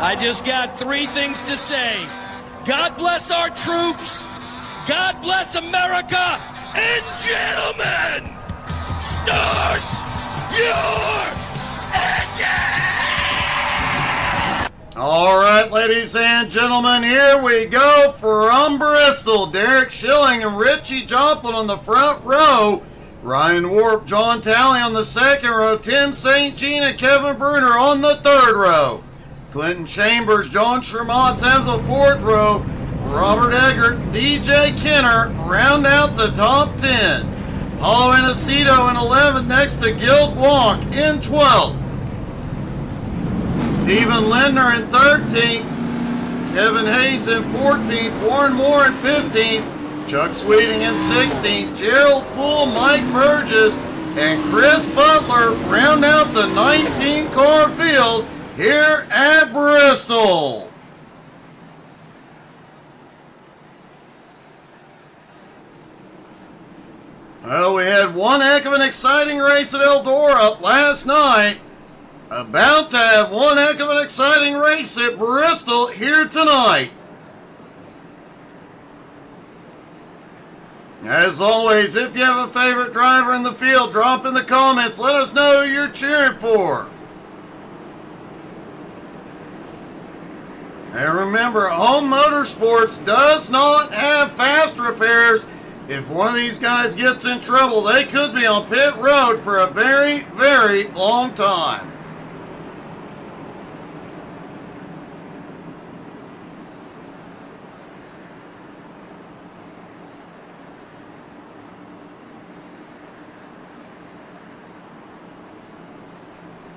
I just got three things to say. God bless our troops. God bless America. And gentlemen, start your engine! All right, ladies and gentlemen, here we go from Bristol. Derek Schilling and Richie Joplin on the front row. Ryan Warp, John Talley on the second row. Tim St. Jean and Kevin Bruner on the third row. Clinton Chambers, John Shermats have the fourth row. Robert Eggert and DJ Kenner round out the top 10. Paulo Inesito in 11th next to Gil Guac in 12th. Stephen Lindner in 13th. Kevin Hayes in 14th. Warren Moore in 15th. Chuck Sweeting in 16th. Gerald Poole, Mike Burgess, and Chris Butler round out the 19-car field here at Bristol. Well, we had one heck of an exciting race at Eldora last night. About to have one heck of an exciting race at Bristol here tonight. As always, if you have a favorite driver in the field, drop in the comments. Let us know who you're cheering for. And remember, Home Motorsports does not have fast repairs. If one of these guys gets in trouble, they could be on pit road for a very, very long time.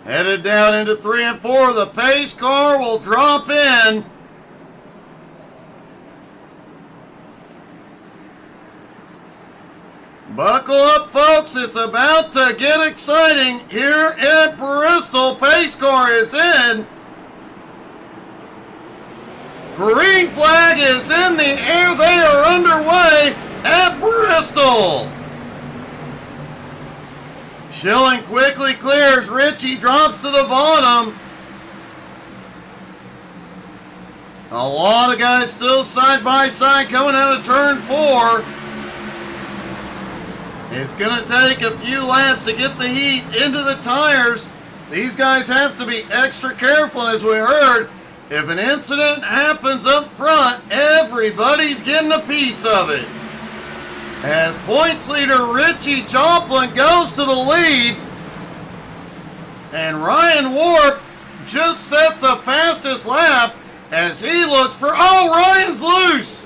Headed down into 3 and 4, the pace car will drop in. Buckle up, folks. It's about to get exciting here at Bristol. Pace car is in. Green flag is in the air. They are underway at Bristol. Schilling quickly clears. Richie drops to the bottom. A lot of guys still side by side coming out of turn 4. It's going to take a few laps to get the heat into the tires. These guys have to be extra careful. As we heard, if an incident happens up front, everybody's getting a piece of it. As points leader Richie Joplin goes to the lead. And Ryan Warp just set the fastest lap as he looks for... Oh, Ryan's loose!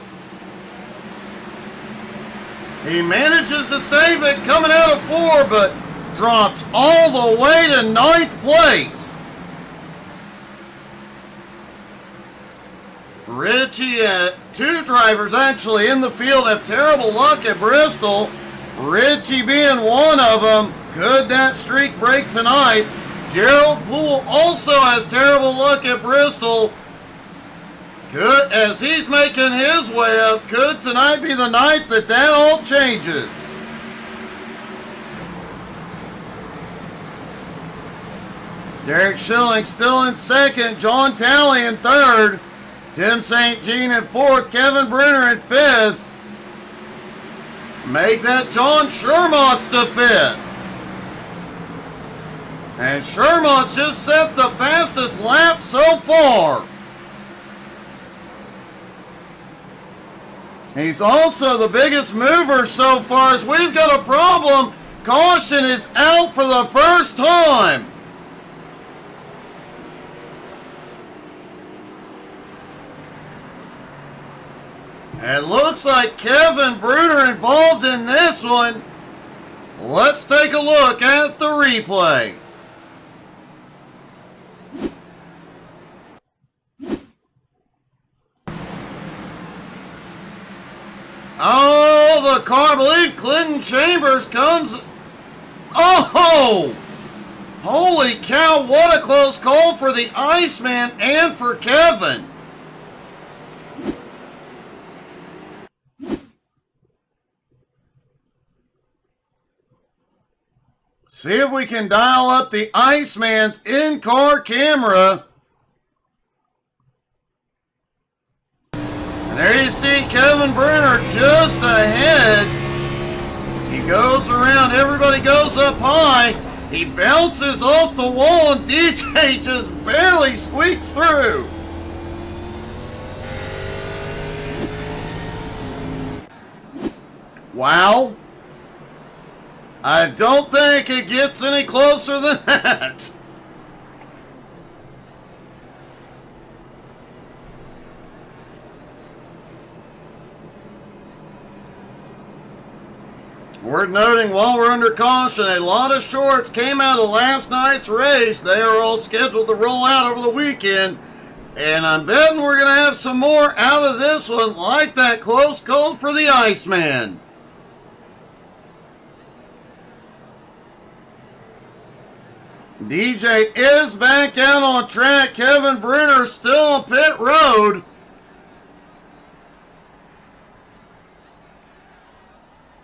He manages to save it coming out of 4, but drops all the way to 9th place. Richie, two drivers actually in the field have terrible luck at Bristol. Richie being one of them. Could that streak break tonight? Gerald Poole also has terrible luck at Bristol. Could, as he's making his way up, could tonight be the night that all changes? Derek Schilling still in second. John Talley in third. Tim St. Jean in fourth. Kevin Bruner in fifth. Make that John Shermats to fifth. And Shermats just set the fastest lap so far. He's also the biggest mover so far, as we've got a problem. Caution is out for the first time. It looks like Kevin Bruner involved in this one. Let's take a look at the replay. Oh, the car, I believe Clinton Chambers comes. Oh! Holy cow, what a close call for the Iceman and for Kevin. See if we can dial up the Iceman's in-car camera. There you see Kevin Brenner just ahead. He goes around, everybody goes up high. He bounces off the wall and DJ just barely squeaks through. Wow. I don't think it gets any closer than that. Worth noting, while we're under caution, a lot of shorts came out of last night's race. They are all scheduled to roll out over the weekend. And I'm betting we're going to have some more out of this one, like that close call for the Iceman. DJ is back out on track. Kevin Brenner still on pit road.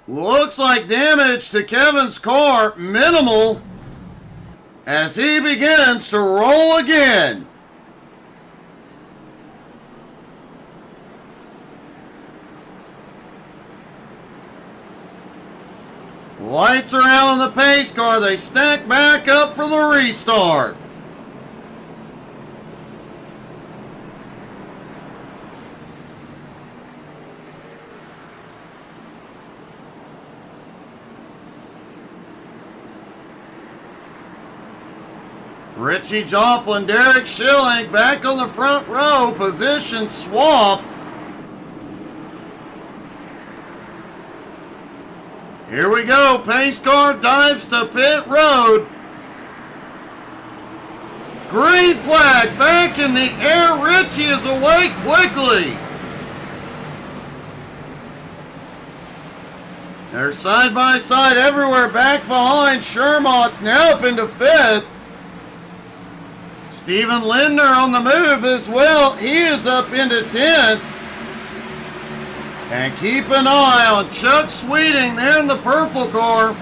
Looks like damage to Kevin's car minimal as he begins to roll again. Lights are out on the pace car. They stack back up for the restart. Richie Joplin, Derek Schilling back on the front row, position swapped. Here we go, pace car dives to pit road. Green flag back in the air, Richie is away quickly. They're side by side everywhere, back behind. Shermont's now up into 5th. Steven Lindner on the move as well. He is up into 10th. And keep an eye on Chuck Sweeting there in the purple car.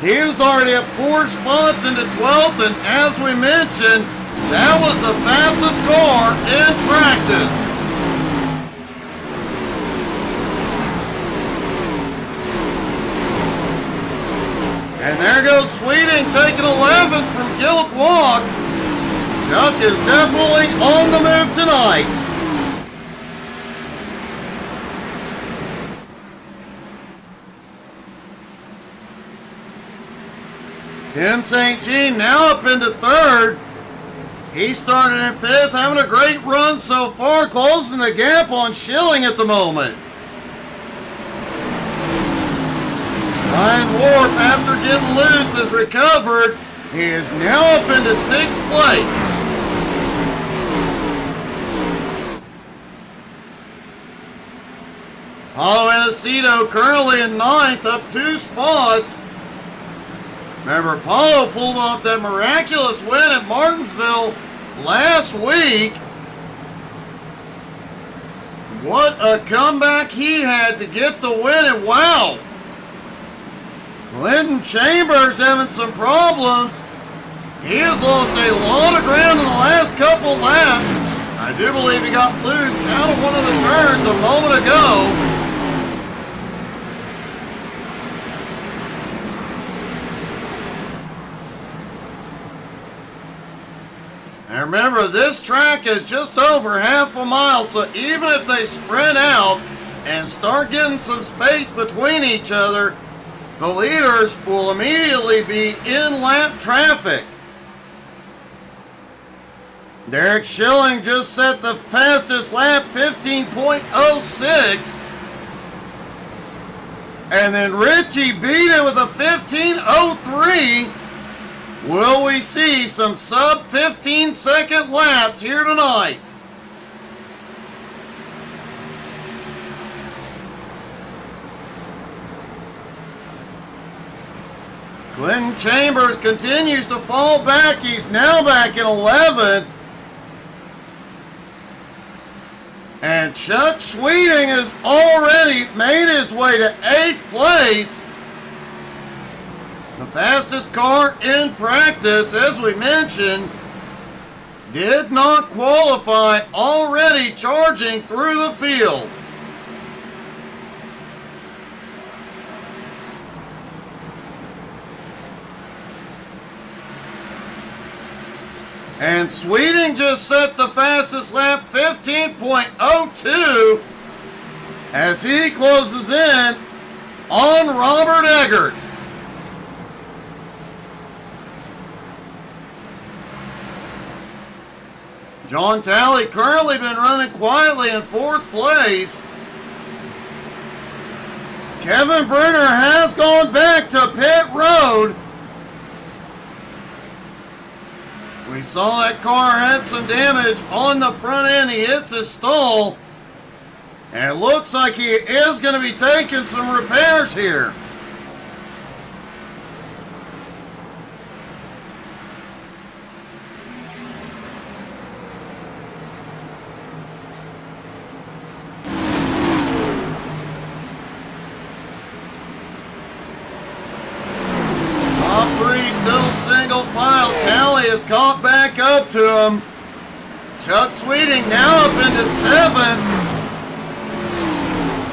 He is already up 4 spots into 12th. And as we mentioned, that was the fastest car in practice. And there goes Sweeting taking 11th from Gilk Walk. Chuck is definitely on the move tonight. Tim St. Jean now up into 3rd. He started in 5th, having a great run so far, closing the gap on Schilling at the moment. Ryan Warp, after getting loose, has recovered. He is now up into 6th place. Paulo Anacito currently in 9th, up 2 spots. Remember, Paulo pulled off that miraculous win at Martinsville last week. What a comeback he had to get the win, and wow! Clinton Chambers having some problems. He has lost a lot of ground in the last couple laps. I do believe he got loose out of one of the turns a moment ago. And remember, this track is just over half a mile, so even if they spread out and start getting some space between each other, the leaders will immediately be in lap traffic. Derek Schilling just set the fastest lap, 15.06. And then Richie beat it with a 15.03. Will we see some sub 15-second laps here tonight? Clinton Chambers continues to fall back. He's now back in 11th. And Chuck Sweeting has already made his way to 8th place. The fastest car in practice, as we mentioned. did not qualify, already charging through the field. And Sweeting just set the fastest lap, 15.02, as he closes in on Robert Eggert. John Talley currently been running quietly in 4th place. Kevin Bruner has gone back to pit road. We saw that car had some damage on the front end. He hits his stall. And it looks like he is going to be taking some repairs here. Top 3 still single file. Talley is caught back up to him. Chuck Sweeting now up into 7th.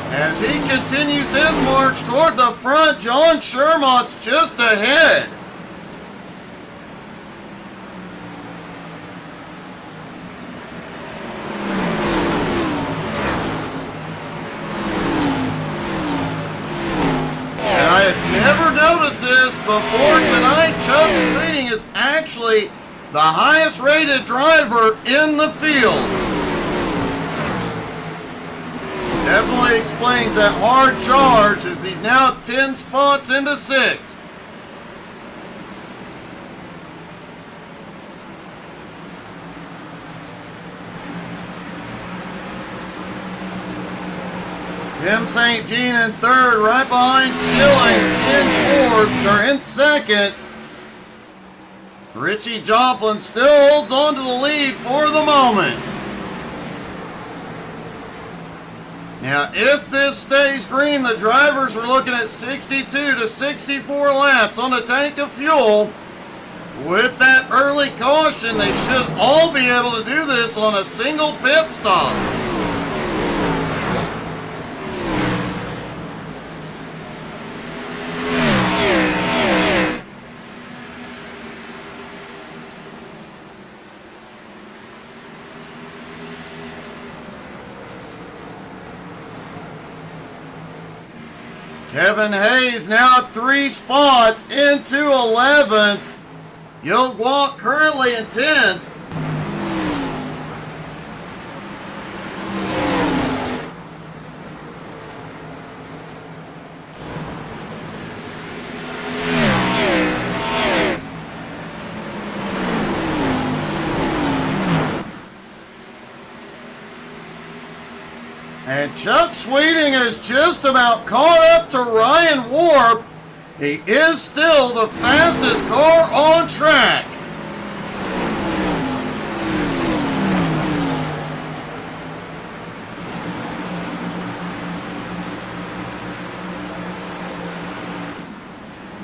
As he continues his march toward the front, John Shermont's just ahead. And I had never noticed this before tonight. Chuck Sweeting is actually the highest rated driver in the field. Definitely explains that hard charge as he's now 10 spots into 6th. Tim St. Jean in 3rd, right behind Schilling in 4th, or in 2nd. Richie Joplin still holds on to the lead for the moment. Now, if this stays green, the drivers were looking at 62 to 64 laps on a tank of fuel. With that early caution, they should all be able to do this on a single pit stop. Kevin Hayes now 3 spots into 11th. Yo Guak currently in 10th. And Chuck Sweeting is just about caught up to Ryan Warp. He is still the fastest car on track.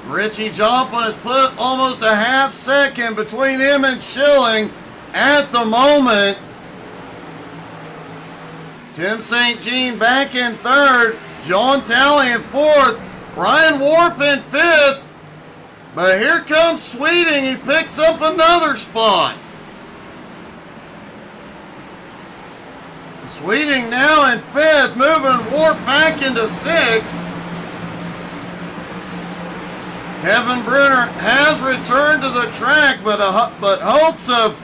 Richie Joplin has put almost a half second between him and Schilling at the moment. Tim St. Jean back in 3rd. John Talley in 4th. Ryan Warp in 5th. But here comes Sweeting. He picks up another spot. Sweeting now in 5th, moving Warp back into 6th. Kevin Bruner has returned to the track, but hopes of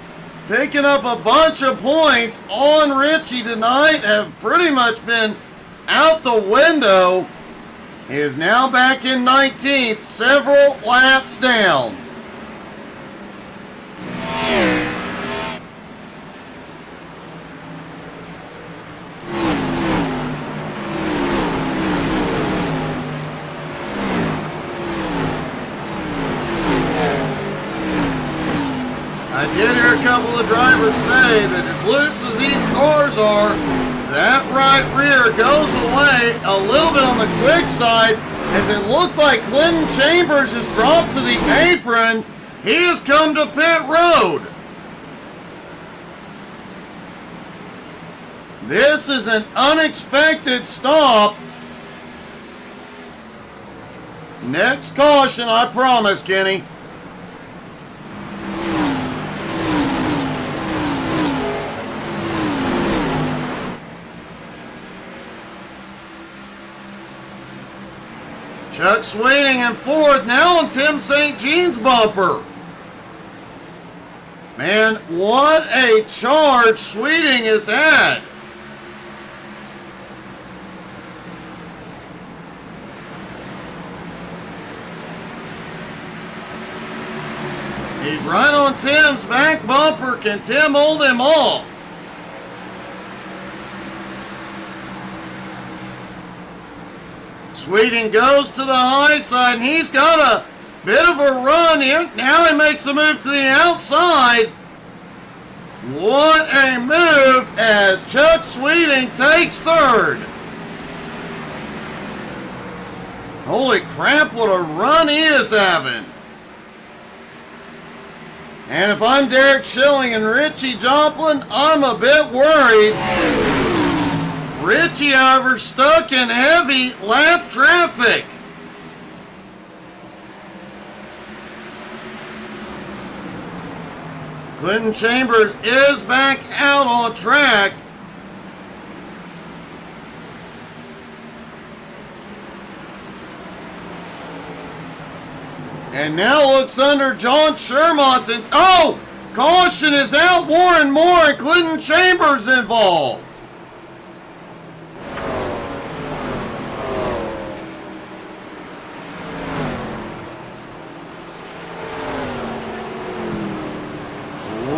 picking up a bunch of points on Richie tonight have pretty much been out the window. He is now back in 19th, several laps down. I did hear a couple of drivers say that as loose as these cars are, that right rear goes away a little bit on the quick side, as it looked like Clinton Chambers has dropped to the apron. He has come to pit road. This is an unexpected stop. Next caution, I promise, Kenny. Chuck Sweeting in fourth, now on Tim St. Jean's bumper. Man, what a charge Sweeting has had. He's right on Tim's back bumper. Can Tim hold him off? Sweeting goes to the high side, and he's got a bit of a run here. Now he makes a move to the outside. What a move as Chuck Sweeting takes third. Holy crap, what a run he is having. And if I'm Derek Schilling and Richie Joplin, I'm a bit worried. Richie, however, stuck in heavy lap traffic. Clinton Chambers is back out on track. And now looks under John Shermont's. And oh, caution is out. Warren Moore and Clinton Chambers involved.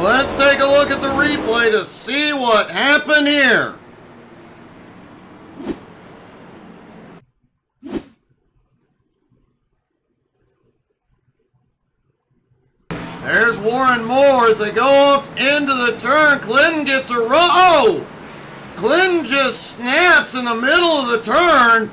Let's take a look at the replay to see what happened here. There's Warren Moore as they go off into the turn. Clinton gets a run. Oh! Clinton just snaps in the middle of the turn.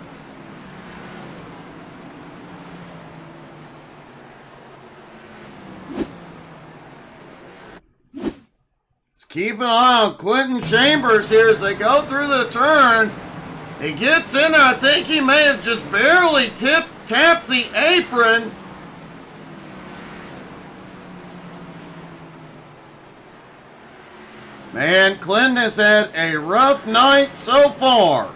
Let's keep an eye on Clinton Chambers here as they go through the turn. He gets in there. I think he may have just barely tapped the apron. Man, Clinton has had a rough night so far.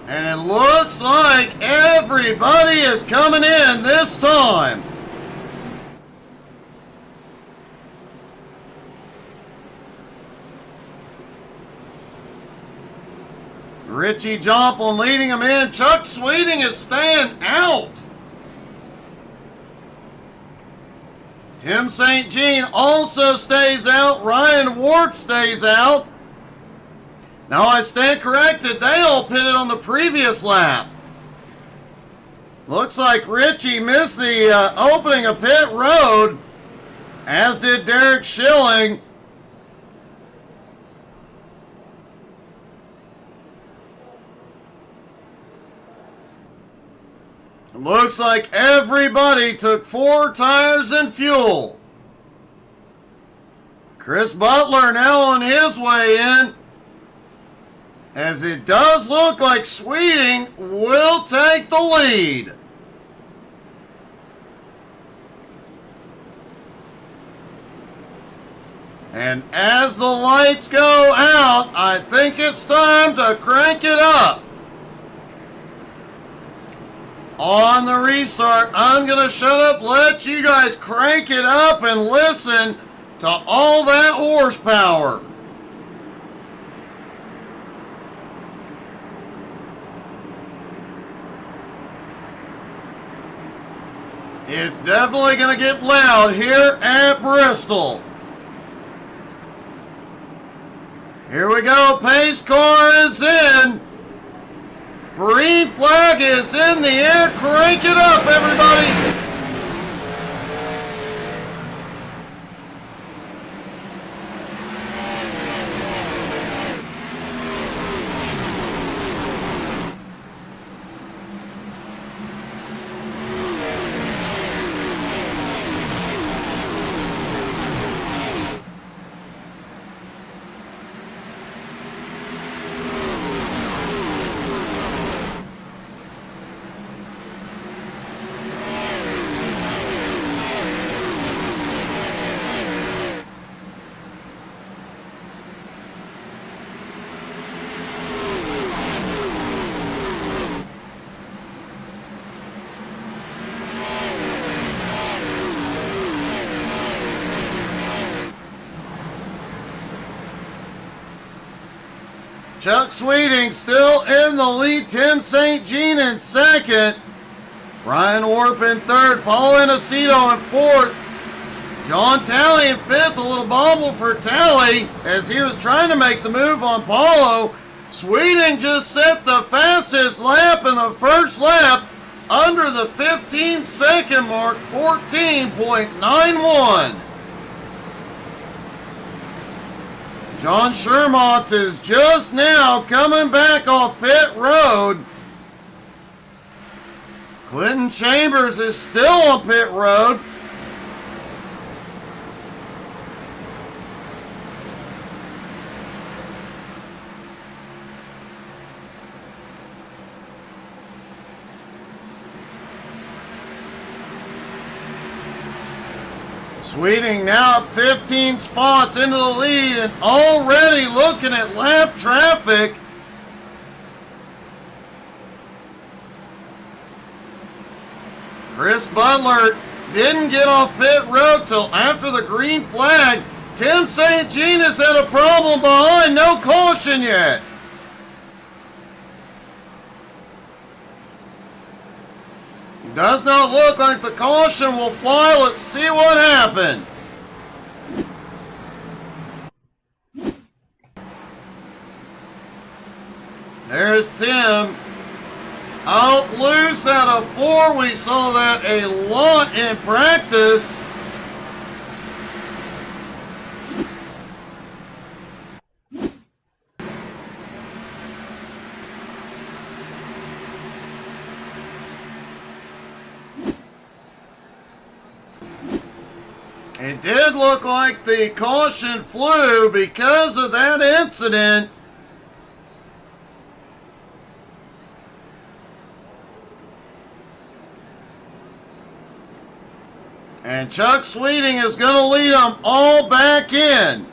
And it looks like everybody is coming in this time. Richie Joplin leading him in. Chuck Sweeting is staying out. Tim St. Jean also stays out. Ryan Warp stays out. Now I stand corrected. They all pitted on the previous lap. Looks like Richie missed the opening of pit road, as did Derek Schilling. Looks like everybody took 4 tires and fuel. Chris Butler now on his way in, as it does look like Sweeting will take the lead. And as the lights go out, I think it's time to crank it up. On the restart, I'm going to shut up, let you guys crank it up and listen to all that horsepower. It's definitely going to get loud here at Bristol. Here we go, pace car is in. Green flag is in the air. Crank it up, everybody. Chuck Sweeting still in the lead. Tim St. Jean in second. Ryan Warp in third. Paul Inesito in fourth. John Talley in fifth. A little bobble for Talley as he was trying to make the move on Paulo. Sweeting just set the fastest lap in the first lap under the 15-second mark, 14.91. John Shermont is just now coming back off pit road. Clinton Chambers is still on pit road. Sweeting now up 15 spots into the lead and already looking at lap traffic. Chris Butler didn't get off pit road till after the green flag. Tim St. Jean has had a problem behind, no caution yet. Does not look like the caution will fly. Let's see what happened. There's Tim. Out loose out of 4. We saw that a lot in practice. It did look like the caution flew because of that incident. And Chuck Sweeting is going to lead them all back in.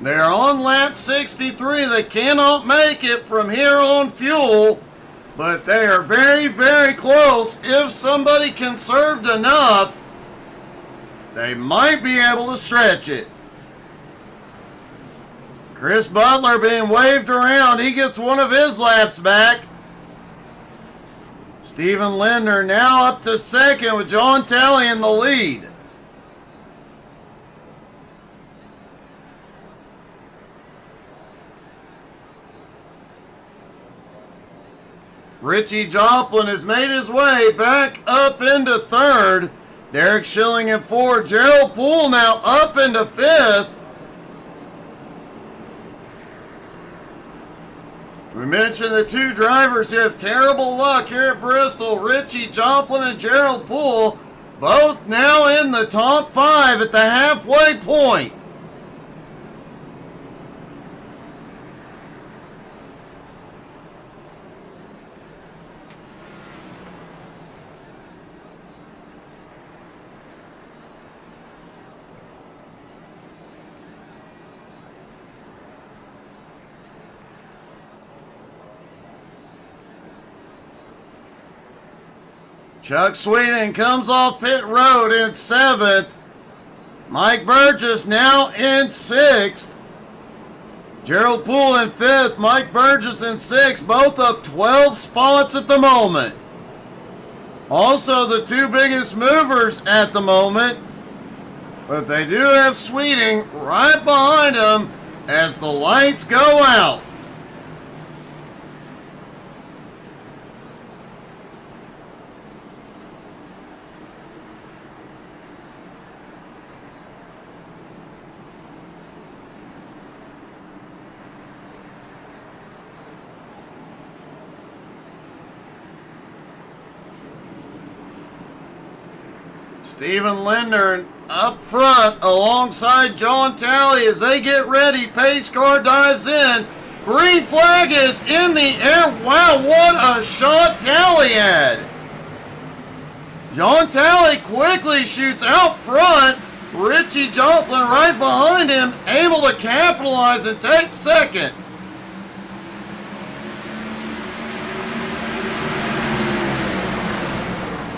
They're on lap 63. They cannot make it from here on fuel. But they are very, very close. If somebody conserved enough, they might be able to stretch it. Chris Butler being waved around. He gets one of his laps back. Stephen Linder now up to second with John Talley in the lead. Richie Joplin has made his way back up into third. Derek Schilling in fourth. Gerald Poole now up into fifth. We mentioned the two drivers who have terrible luck here at Bristol. Richie Joplin and Gerald Poole, both now in the top 5 at the halfway point. Chuck Sweeting comes off pit road in 7th. Mike Burgess now in 6th. Gerald Poole in 5th. Mike Burgess in 6th. Both up 12 spots at the moment. Also the two biggest movers at the moment. But they do have Sweeting right behind them as the lights go out. Stephen Linder up front alongside John Talley as they get ready. Pace car dives in. Green flag is in the air. Wow, what a shot Talley had. John Talley quickly shoots out front. Richie Joplin right behind him, able to capitalize and take second.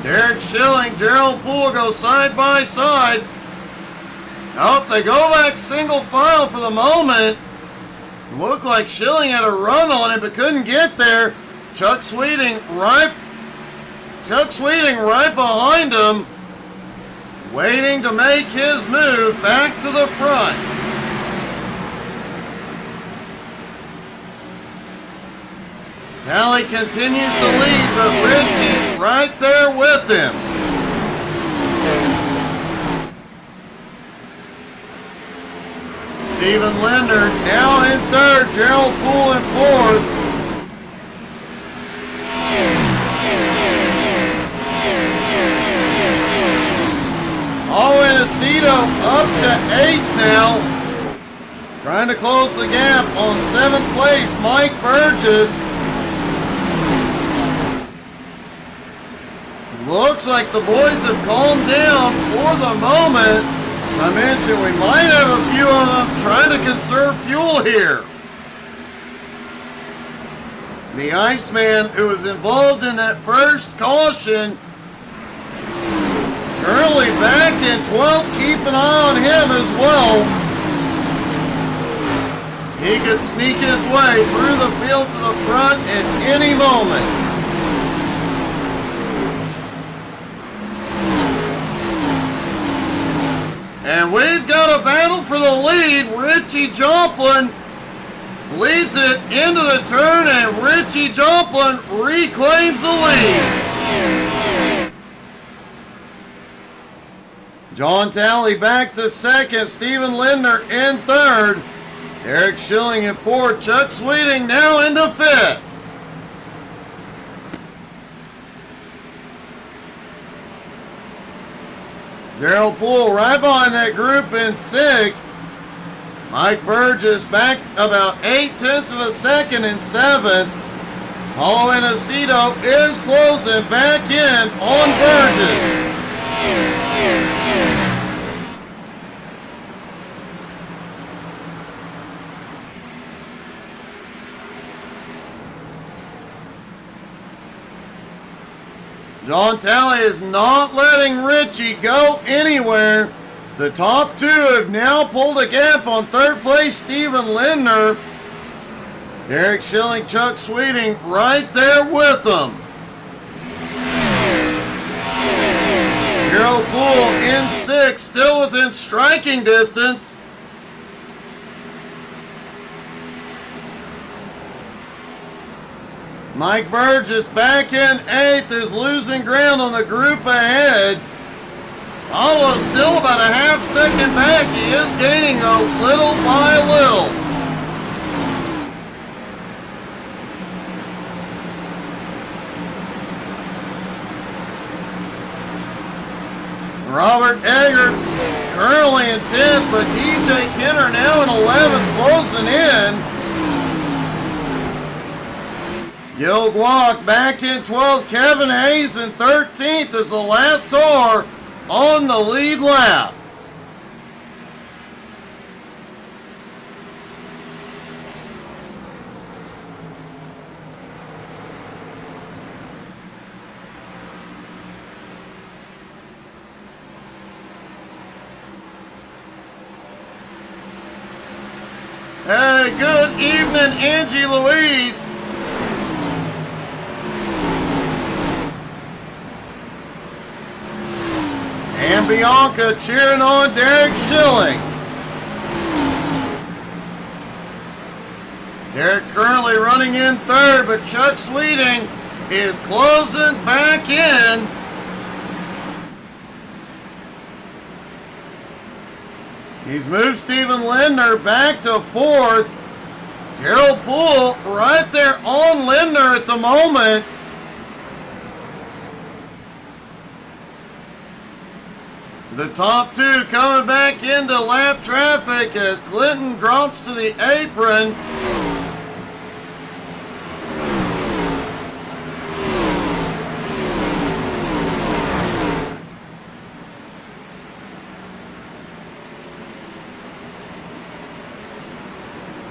Derek Schilling, Gerald Poole go side by side. Oh, they go back single file for the moment. Looked like Schilling had a run on it, but couldn't get there. Chuck Sweeting right behind him, waiting to make his move back to the front. Talley continues to lead, but Richie right there with him. Stephen Linder now in third, Gerald Poole in fourth. Owen Aceto up to eighth now. Trying to close the gap on seventh place, Mike Burgess. Looks like the boys have calmed down for the moment. I mentioned we might have a few of them trying to conserve fuel here. The Iceman, who was involved in that first caution, currently back in 12th. Keep an eye on him as well. He could sneak his way through the field to the front at any moment. And we've got a battle for the lead. Richie Joplin leads it into the turn, and Richie Joplin reclaims the lead. John Talley back to second. Stephen Linder in third. Eric Schilling in fourth. Chuck Sweeting now into fifth. Gerald Poole right behind that group in sixth. Mike Burgess back about 0.8 of a second in seventh. Paulo Aceto is closing back in on Burgess. John Talley is not letting Richie go anywhere. The top two have now pulled a gap on third place, Stephen Linder. Eric Schilling, Chuck Sweeting right there with them. Gerald Poole in sixth, still within striking distance. Mike Burgess back in eighth, is losing ground on the group ahead. Paulo still about a half second back. He is gaining a little by little. Robert Eggert currently in 10th, but DJ Kenner now in 11th, closing in. Gil Guac back in 12th. Kevin Hayes in 13th is the last car on the lead lap. Hey, good evening, Angie Louise. And Bianca cheering on Derek Schilling. Derek currently running in third, but Chuck Sweeting is closing back in. He's moved Stephen Linder back to fourth. Gerald Poole right there on Linder at the moment. The top two coming back into lap traffic as Clinton drops to the apron.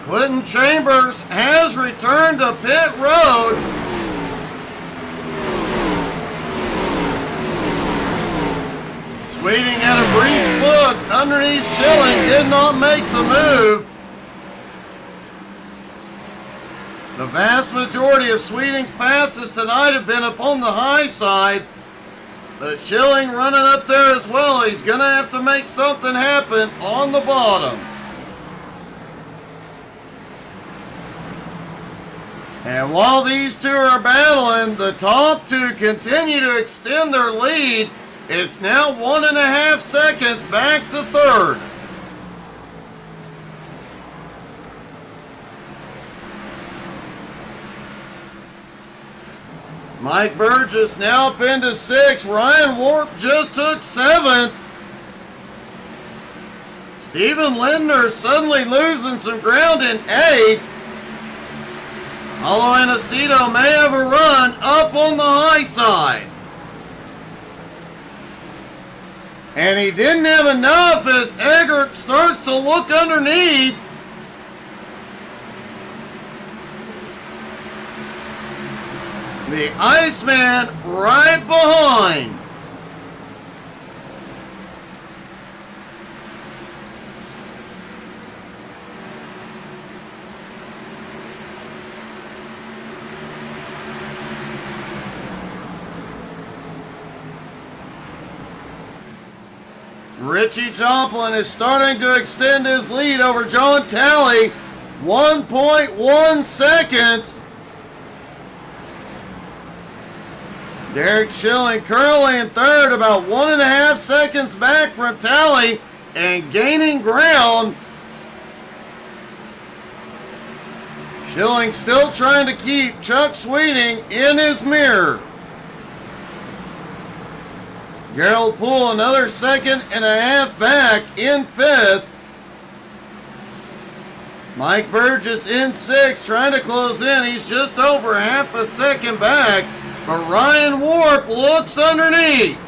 Clinton Chambers has returned to pit road. Sweeting had a brief look underneath Schilling, did not make the move. The vast majority of Sweeting's passes tonight have been upon the high side. But Schilling running up there as well. He's going to have to make something happen on the bottom. And while these two are battling, the top two continue to extend their lead. It's now 1.5 seconds back to third. Mike Burgess now up into 6th. Ryan Warp just took 7th. Stephen Lindner suddenly losing some ground in 8th. Paulo Aniceto may have a run up on the high side. And he didn't have enough as Eggert starts to look underneath. The Iceman right behind. Richie Joplin is starting to extend his lead over John Talley. 1.1 seconds. Derek Schilling currently in third, about 1.5 seconds back from Talley and gaining ground. Schilling still trying to keep Chuck Sweeting in his mirror. Gerald Poole another 1.5 back in 5th. Mike Burgess in 6th, trying to close in. He's just over half a second back. But Ryan Warp looks underneath.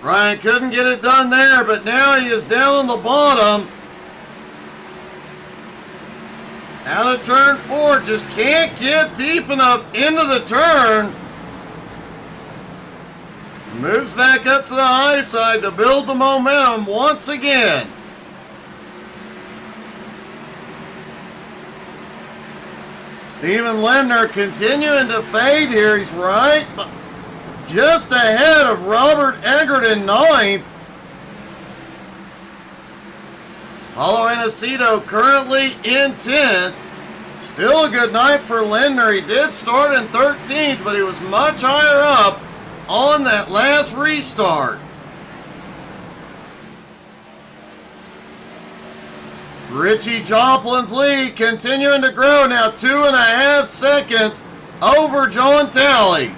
Ryan couldn't get it done there, but now he is down on the bottom. Out of turn 4, just can't get deep enough into the turn. Moves back up to the high side to build the momentum once again. Stephen Lindner continuing to fade here. He's right just ahead of Robert Eggert in 9th. Paulo Aniceto currently in 10th. Still a good night for Lindner. He did start in 13th, but he was much higher up on that last restart. Richie Joplin's lead continuing to grow, now 2.5 seconds over John Talley.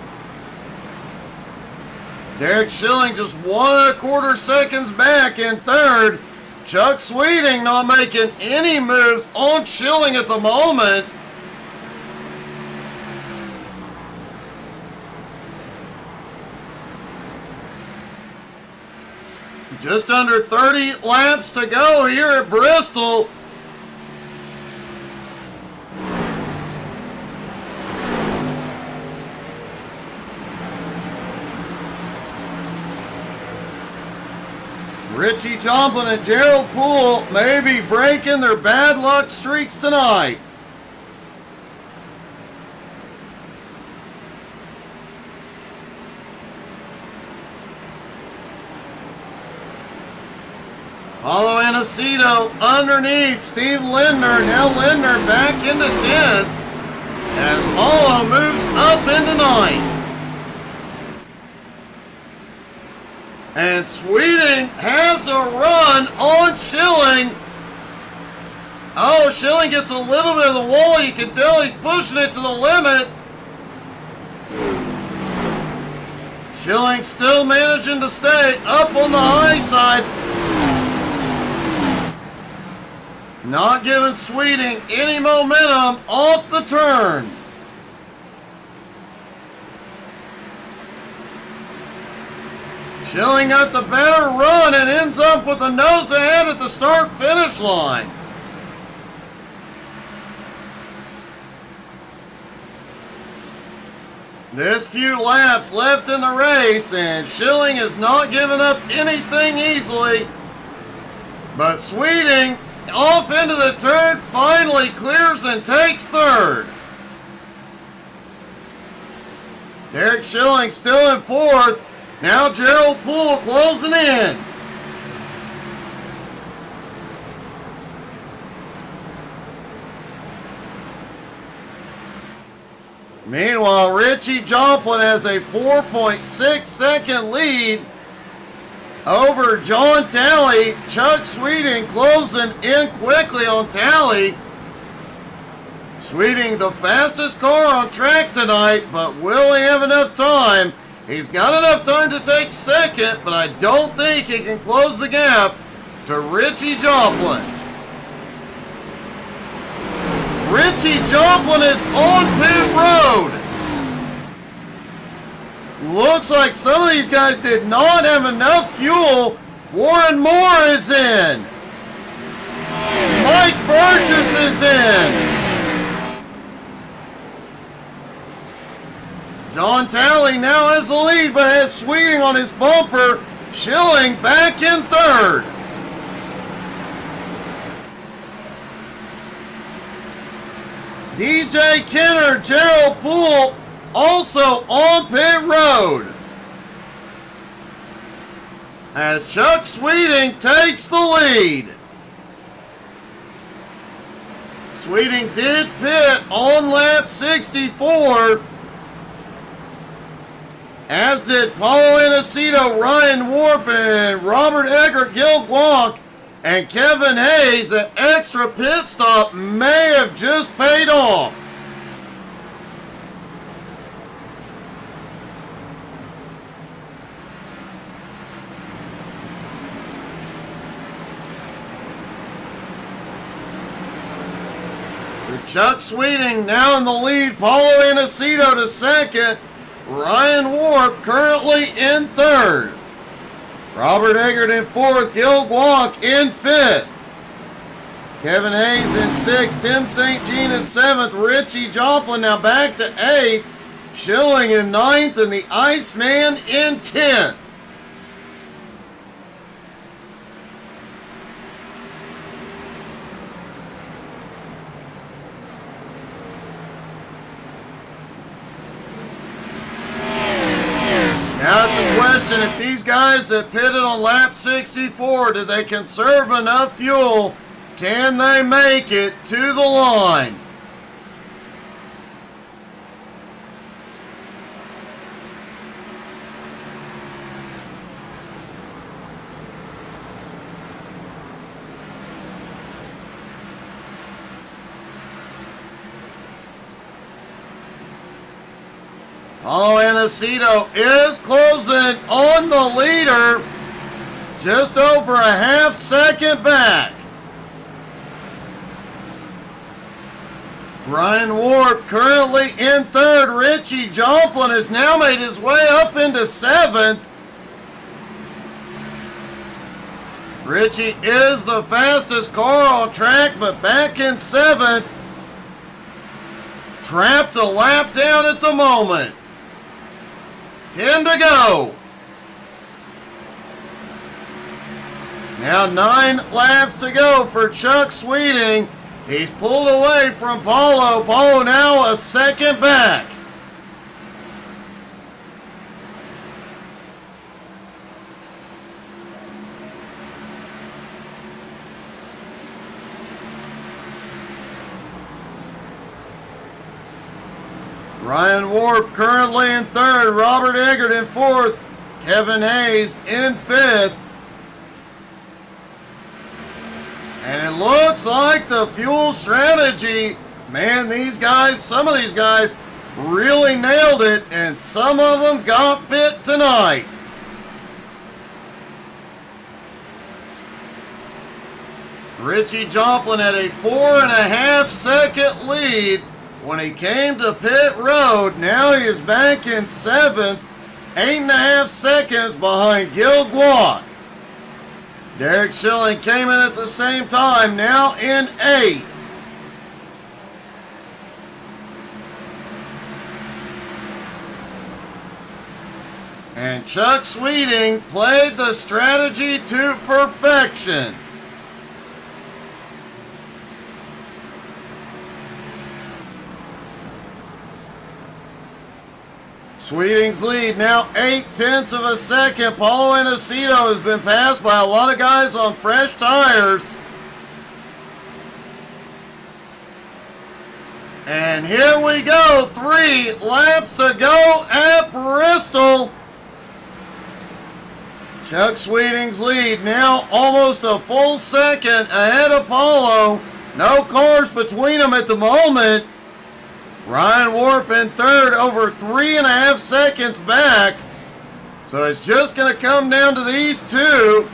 Derek Schilling just 1.25 seconds back in third. Chuck Sweeting not making any moves on Schilling at the moment. Just under 30 laps to go here at Bristol. Richie Joplin and Gerald Poole may be breaking their bad luck streaks tonight. Paulo Aniceto underneath Steve Lindner. Now Lindner back into 10th as Paulo moves up into 9th. And Sweeting has a run on Schilling. Oh, Schilling gets a little bit of the wall. You can tell he's pushing it to the limit. Schilling still managing to stay up on the high side. Not giving Sweeting any momentum off the turn. Schilling got the better run and ends up with the nose ahead at the start-finish line. This few laps left in the race, and Schilling is not giving up anything easily. But Sweeting, off into the turn, finally clears and takes third. Derek Schilling still in fourth. Now Gerald Poole closing in. Meanwhile, Richie Joplin has a 4.6 second lead over John Talley. Chuck Sweeting closing in quickly on Talley. Sweeting the fastest car on track tonight, but will he have enough time? He's got enough time to take second, but I don't think he can close the gap to Richie Joplin. Richie Joplin is on pit road. Looks like some of these guys did not have enough fuel. Warren Moore is in. Mike Burgess is in. John Talley now has the lead, but has Sweeting on his bumper. Schilling back in third. DJ Kenner, Gerald Poole also on pit road. As Chuck Sweeting takes the lead. Sweeting did pit on lap 64. As did Paulo Inesito, Ryan Warp, and Robert Eggert, Gil Guanc, and Kevin Hayes. That extra pit stop may have just paid off. So Chuck Sweeting now in the lead. Paulo Inesito to second. Ryan Warp currently in third. Robert Eggert in fourth. Gil Guanc in fifth. Kevin Hayes in sixth. Tim St. Jean in seventh. Richie Joplin now back to eighth. Schilling in ninth. And the Iceman in 10th. Now it's a question, if these guys that pitted on lap 64, did they conserve enough fuel? Can they make it to the line? Paulo Inesito is closing on the leader, just over a half second back. Ryan Warp currently in third. Richie Joplin has now made his way up into seventh. Richie is the fastest car on track, but back in seventh. Trapped a lap down at the moment. 10 to go. Now 9 laps to go for Chuck Sweeting. He's pulled away from Paulo. Paulo now a second back. Ryan Warp currently in third. Robert Eggert in fourth. Kevin Hayes in fifth. And it looks like the fuel strategy, man, these guys, some of these guys really nailed it, and some of them got bit tonight. Richie Joplin had a 4.5 second lead when he came to pit road. Now he is back in seventh, 8.5 seconds behind Gil Guanc. Derek Schilling came in at the same time, now in eighth. And Chuck Sweeting played the strategy to perfection. Sweeting's lead now 0.8 of a second. Paulo Inesito has been passed by a lot of guys on fresh tires. And here we go, 3 laps to go at Bristol. Chuck Sweeting's lead now almost a full second ahead of Paulo. No cars between them at the moment. Ryan Warp in third, over 3.5 seconds back. So it's just going to come down to these two.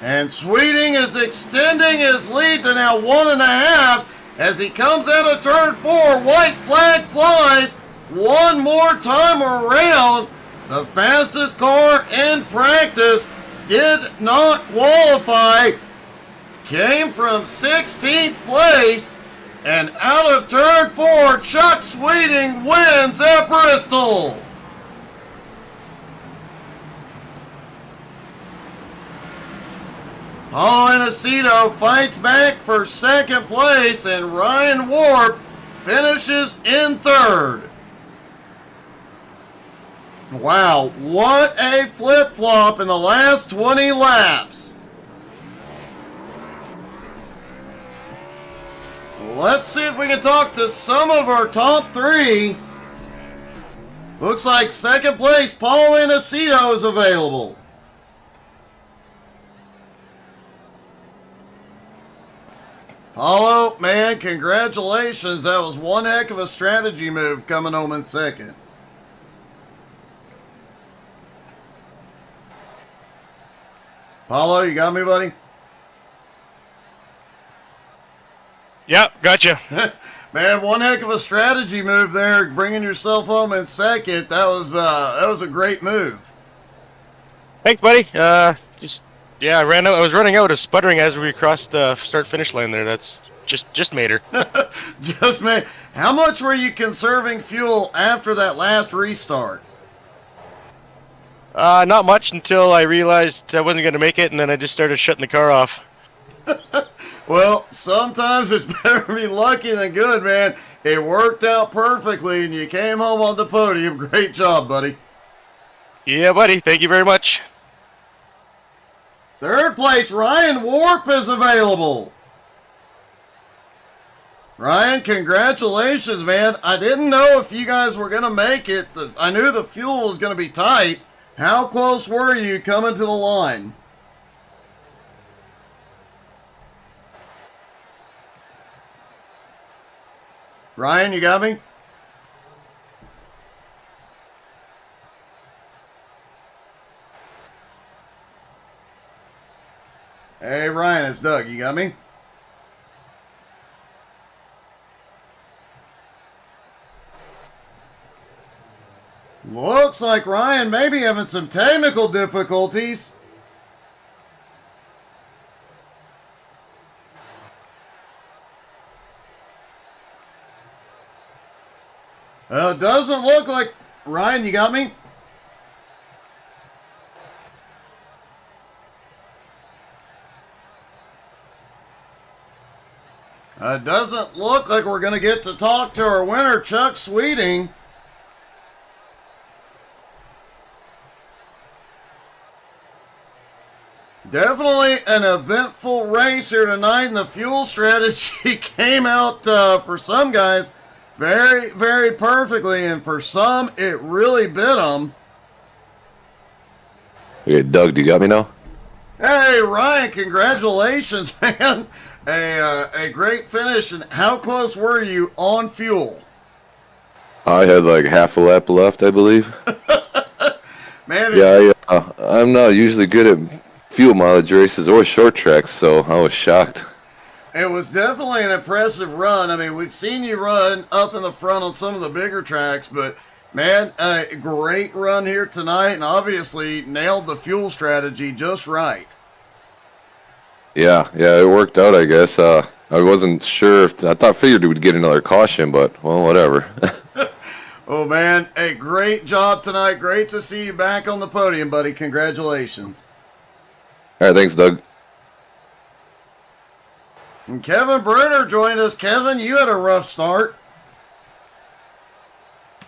And Sweeting is extending his lead to now 1.5 as he comes out of turn 4. White flag flies one more time around. The fastest car in practice did not qualify. Came from 16th place. And out of turn 4, Chuck Sweeting wins at Bristol. Paulo Inesito fights back for second place, and Ryan Warp finishes in third. Wow, what a flip-flop in the last 20 laps. Let's see if we can talk to some of our top 3. Looks like second place, Paulo Inesito is available. Paulo, man, congratulations. That was one heck of a strategy move coming home in second. Paulo, you got me, buddy? Yep, gotcha. Man, one heck of a strategy move there, bringing yourself home in second. That was a great move. Thanks, buddy. I ran out. I was running out of sputtering as we crossed the start-finish line there. That's just made her. Just made. How much were you conserving fuel after that last restart? Not much until I realized I wasn't going to make it, and then I just started shutting the car off. Well, sometimes it's better to be lucky than good, man. It worked out perfectly, and you came home on the podium. Great job, buddy. Yeah, buddy. Thank you very much. Third place, Ryan Warp is available. Ryan, congratulations, man. I didn't know if you guys were going to make it. I knew the fuel was going to be tight. How close were you coming to the line? Ryan, you got me? Hey, Ryan, it's Doug. You got me? Looks like Ryan may be having some technical difficulties. It doesn't look like... Ryan, you got me? It doesn't look like we're going to get to talk to our winner, Chuck Sweeting. Definitely an eventful race here tonight, and the fuel strategy came out for some guys very, very perfectly, and for some, it really bit them. Hey, Doug, do you got me now? Hey, Ryan, congratulations, man. A great finish, and how close were you on fuel? I had like half a lap left, I believe. Man, yeah, I'm not usually good at fuel mileage races or short tracks, so I was shocked. it was definitely an impressive run. I mean, we've seen you run up in the front on some of the bigger tracks, but man, a great run here tonight, and obviously nailed the fuel strategy just right. Yeah, it worked out, I guess. I wasn't sure if I figured we would get another caution, but well, whatever. Oh, man, a great job tonight. Great to see you back on the podium, buddy. Congratulations. All right, thanks, Doug. And Kevin Brunner joined us. Kevin, you had a rough start.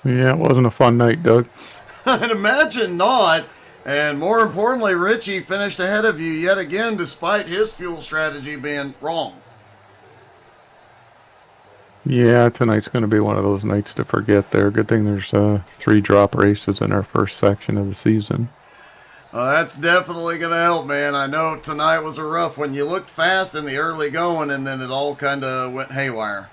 Yeah, it wasn't a fun night, Doug. I'd imagine not. And more importantly, Richie finished ahead of you yet again, despite his fuel strategy being wrong. Yeah, tonight's going to be one of those nights to forget there. Good thing there's 3 drop races in our first section of the season. That's definitely going to help, man. I know tonight was a rough one. You looked fast in the early going, and then it all kind of went haywire.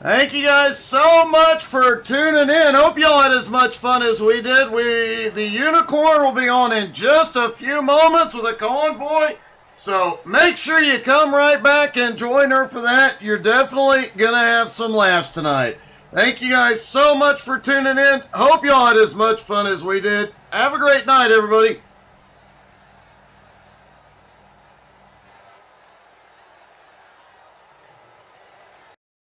Thank you guys so much for tuning in. Hope y'all had as much fun as we did. The Unicorn will be on in just a few moments with a convoy. So make sure you come right back and join her for that. You're definitely going to have some laughs tonight. Thank you guys so much for tuning in. Hope y'all had as much fun as we did. Have a great night, everybody.